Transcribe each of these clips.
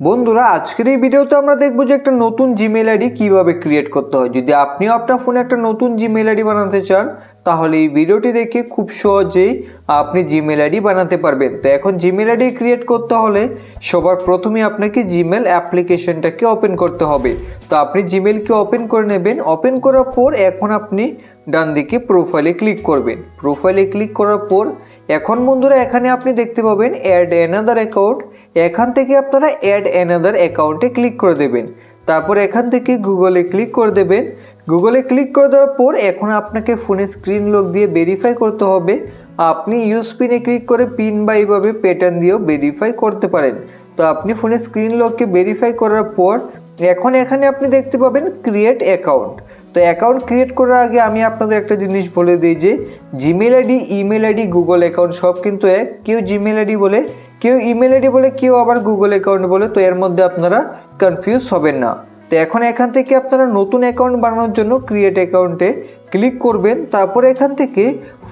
বন্ধুরা আজকের এই ভিডিওতে আমরা দেখব যে একটা নতুন জিমেল আইডি কিভাবে ক্রিয়েট করতে হয়। যদি আপনিও আপনার ফোনে একটা নতুন জিমেল আইডি বানাতে চান তাহলে এই ভিডিওটি দেখে খুব সহজেই আপনি জিমেল আইডি বানাতে পারবেন। তো এখন জিমেল আইডি ক্রিয়েট করতে হলে সবার প্রথমে আপনাকে জিমেল অ্যাপ্লিকেশনটাকে ওপেন করতে হবে। তো আপনি জিমেলকে ওপেন করে নেবেন। ওপেন করার পর এখন আপনি ডান দিকে প্রোফাইলে ক্লিক করবেন। প্রোফাইলে ক্লিক করার পর এখন বন্ধুরা এখানে আপনি দেখতে পাবেন অ্যাড অ্যানাদার অ্যাকাউন্ট। এখান থেকে আপনারা অ্যাড অ্যানাদার অ্যাকাউন্টে ক্লিক করে দেবেন। তারপর এখান থেকে গুগলে ক্লিক করে দেবেন। গুগলে ক্লিক করে দেওয়ার পর এখন আপনাকে ফোনে স্ক্রিন লক দিয়ে ভেরিফাই করতে হবে। আপনি ইউজ পিনে ক্লিক করে পিন বা এইভাবে প্যাটার্ন দিয়েও ভেরিফাই করতে পারেন। তো আপনি ফোনে স্ক্রিন লককে ভেরিফাই করার পর এখন এখানে আপনি দেখতে পাবেন ক্রিয়েট অ্যাকাউন্ট। তো অ্যাকাউন্ট ক্রিয়েট করার আগে আমি আপনাদের একটা জিনিস বলে দিই যে Gmail ID, email ID, Google account সব কিন্তু এক। কেউ জিমেল আইডি বলে, কেউ ইমেল আইডি বলে, কেউ আবার গুগল অ্যাকাউন্ট বলে। তো এর মধ্যে আপনারা কনফিউজ হবেন না। তো এখন এখান থেকে আপনারা নতুন অ্যাকাউন্ট বানানোর জন্য ক্রিয়েট অ্যাকাউন্টে ক্লিক করবেন। তারপরে এখান থেকে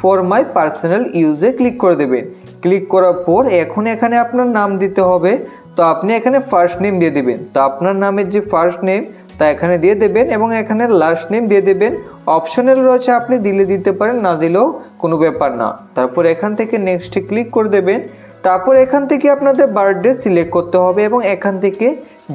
ফর মাই পার্সোনাল ইউজে ক্লিক করে দেবেন। ক্লিক করার পর এখন এখানে আপনার নাম দিতে হবে। তো আপনি এখানে ফার্স্ট নেম দিয়ে দেবেন। তো আপনার নামের যে ফার্স্ট নেম তা এখানে দিয়ে দেবেন এবং এখানে লাস্ট নেম দিয়ে দেবেন। অপশনাল রয়েছে, আপনি দিলে দিতে পারেন, না দিলেও কোনো ব্যাপার না। তারপর এখান থেকে নেক্সটে ক্লিক করে দেবেন। তারপর এখান থেকে আপনাদের বার্থডে সিলেক্ট করতে হবে এবং এখান থেকে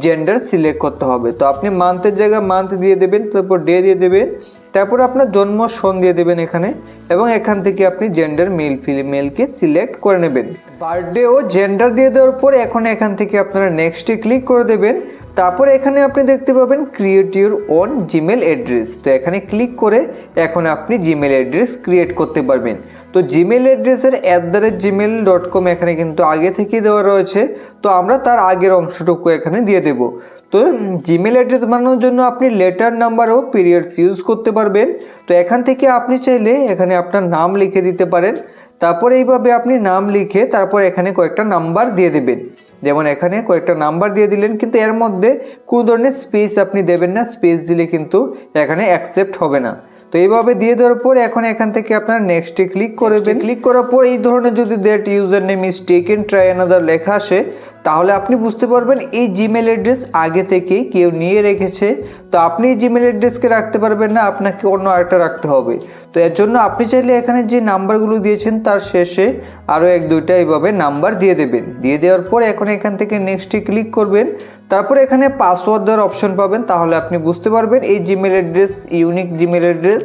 জেন্ডার সিলেক্ট করতে হবে। তো আপনি মান্থের জায়গায় মান্থ দিয়ে দেবেন, তারপর ডে দিয়ে দেবেন, তারপর আপনার জন্ম সন দিয়ে দেবেন এখানে এবং এখান থেকে আপনি জেন্ডার মেল ফিমেলকে সিলেক্ট করে নেবেন। বার্থডে ও জেন্ডার দিয়ে দেওয়ার পর এখন এখান থেকে আপনারা নেক্সটে ক্লিক করে দেবেন। তারপর এখানে আপনি দেখতে পাবেন create your own Gmail address. তো এখানে ক্লিক করে এখন আপনি জিমেল অ্যাড্রেস ক্রিয়েট করতে পারবেন। তো জিমেল অ্যাড্রেসের @gmail.com এখানে কিন্তু আগে থেকেই দেওয়া রয়েছে। তো আমরা তার আগের অংশটুকু এখানে দিয়ে দেব। তো জিমেল অ্যাড্রেস বানানোর জন্য আপনি লেটার, নাম্বার ও পিরিয়ডস ইউজ করতে পারবেন। তো এখান থেকে আপনি চাইলে এখানে আপনার নাম লিখে দিতে পারেন। তারপর এইভাবে আপনি নাম লিখে তারপর এখানে কয়েকটা নাম্বার দিয়ে দেবেন। যেমন এখানে কয়েকটা নাম্বার দিয়ে দিলেন, কিন্তু এর মধ্যে কোনো ধরনের স্পেস আপনি দেবেন না। স্পেস দিলে কিন্তু এখানে অ্যাকসেপ্ট হবে না। তো এইভাবে দিয়ে দেওয়ার পর এখন এখান থেকে আপনারা নেক্সটে ক্লিক করবেন। ক্লিক করার পর এই ধরনের যদি that user name is taken try another লেখা আসে তাহলে আপনি বুঝতে পারবেন এই জিমেল অ্যাড্রেস আগে থেকেই কেউ নিয়ে রেখেছে। তো আপনি এই জিমেল অ্যাড্রেসকে রাখতে পারবেন না, আপনাকে অন্য আরেকটা রাখতে হবে। তো এর জন্য আপনি চাইলে এখানে যে নাম্বারগুলো দিয়েছেন তার শেষে আরও 1-2টা এইভাবে নাম্বার দিয়ে দেবেন। দিয়ে দেওয়ার পর এখন এখান থেকে নেক্সটে ক্লিক করবেন। তারপর এখানে পাসওয়ার্ড দেওয়ার অপশন পাবেন। তাহলে আপনি বুঝতে পারবেন এই Gmail address unique Gmail address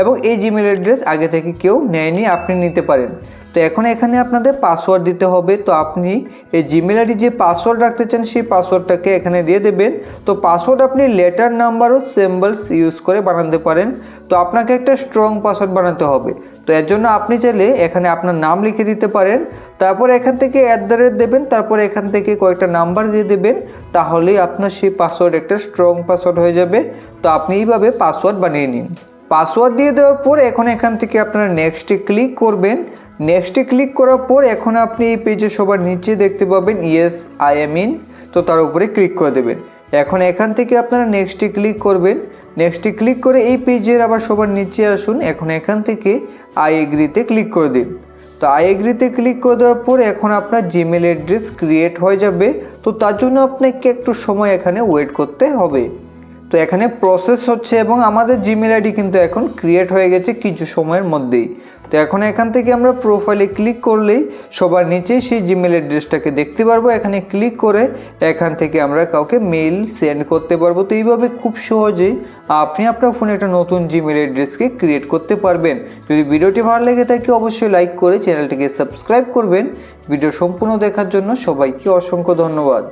এবং এই জিমেল অ্যাড্রেস আগে থেকে কেউ নেয়নি, আপনি নিতে পারেন। তো এখন এখানে আপনাদের পাসওয়ার্ড দিতে হবে। তো আপনি এই জিমেল আইডি যে পাসওয়ার্ড রাখতে চান সেই পাসওয়ার্ডটাকে এখানে দিয়ে দেবেন। তো পাসওয়ার্ড আপনি লেটার, নাম্বার ও সিম্বলস ইউজ করে বানাতে পারেন। তো আপনাকে একটা স্ট্রং পাসওয়ার্ড বানাতে হবে। তো এর জন্য আপনি চাইলে এখানে আপনার নাম লিখে দিতে পারেন। তারপর এখান থেকে দেবেন, তারপর এখান থেকে কয়েকটা নাম্বার দিয়ে দেবেন। তাহলেই আপনার সেই পাসওয়ার্ড একটা স্ট্রং পাসওয়ার্ড হয়ে যাবে। তো আপনি এইভাবে পাসওয়ার্ড বানিয়ে নিন। পাসওয়ার্ড দিয়ে দেওয়ার পর এখন এখান থেকে আপনারা নেক্সটে ক্লিক করবেন। নেক্সটে ক্লিক করার পর এখন আপনি এই পেজে সবার নিচে দেখতে পাবেন ইয়েস আই এম ইন। তো তার উপরে ক্লিক করে দেবেন। এখন এখান থেকে আপনারা নেক্সটে ক্লিক করবেন। নেক্সটে ক্লিক করে এই পেজের আবার সবার নিচে আসুন। এখন এখান থেকে আই এগ্রিতে ক্লিক করে দিন। তো আই এগ্রিতে ক্লিক করে দেওয়ার পর এখন আপনার জিমেল অ্যাড্রেস ক্রিয়েট হয়ে যাবে। তো তার জন্য আপনাকে একটু সময় এখানে ওয়েট করতে হবে। তো এখানে প্রসেস হচ্ছে এবং আমাদের জিমেল আইডি কিন্তু এখন ক্রিয়েট হয়ে গেছে কিছু সময়ের মধ্যেই। তো এখন এখান থেকে আমরা প্রোফাইলে ক্লিক করলেই সবার নিচেই সেই জিমেল অ্যাড্রেসটাকে দেখতে পারবো। এখানে ক্লিক করে এখান থেকে আমরা কাউকে মেল সেন্ড করতে পারবো। তো এইভাবে খুব সহজেই আপনি আপনার ফোনে একটা নতুন জিমেল অ্যাড্রেসকে ক্রিয়েট করতে পারবেন। যদি ভিডিওটি ভালো লেগে থাকে অবশ্যই লাইক করে চ্যানেলটিকে সাবস্ক্রাইব করবেন। ভিডিও সম্পূর্ণ দেখার জন্য সবাইকে অসংখ্য ধন্যবাদ।